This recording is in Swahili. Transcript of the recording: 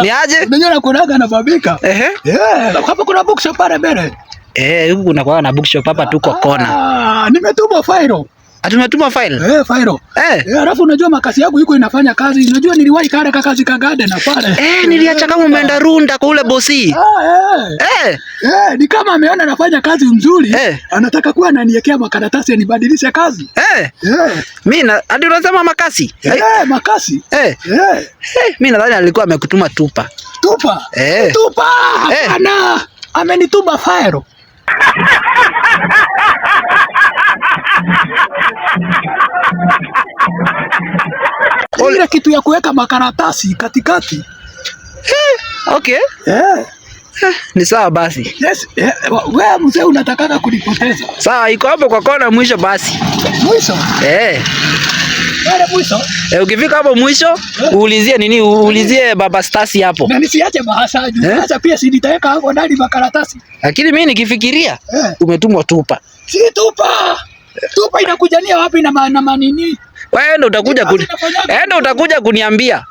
Ni aje? Unajua nakunaga na babika. Hapa kuna bookshop pale mbele. Huku kuna kwa na bookshop hapa tuko kona. Nimetuma file. Tumetuma file? File. Alafu unajua makasi yangu iko inafanya kazi. Unajua niliwahi kale kazi ka garden na pale. Niliacha kama umeenda Runda kwa ule bosi. Ni kama ameona nafanya kazi mzuri. Anataka kuwa ananiwekea makaratasi nibadilishe kazi. Mimi hadi unasema makasi? Makasi. Mimi nadhani alikuwa amekutuma tupa. Tupa? Tupa. Hapana. Amenituma file. Ile kitu ya kuweka makaratasi katikati. Okay. Ni sawa basi. Yes. Wewe mzee unataka kunipoteza. Sawa, iko hapo kwa kona mwisho basi. Mwisho? Wale mwisho? Ukifika hapo mwisho, uulizie nini? Uulizie Baba Stasi hapo. Na nisiache bahasha juu. Acha pia si nitaweka hapo ndani makaratasi. Lakini mimi nikifikiria umetumwa tupa. Si tupa. Tupa inakujania wapi na manini? Wewe ndio utakuja utakuja kuniambia.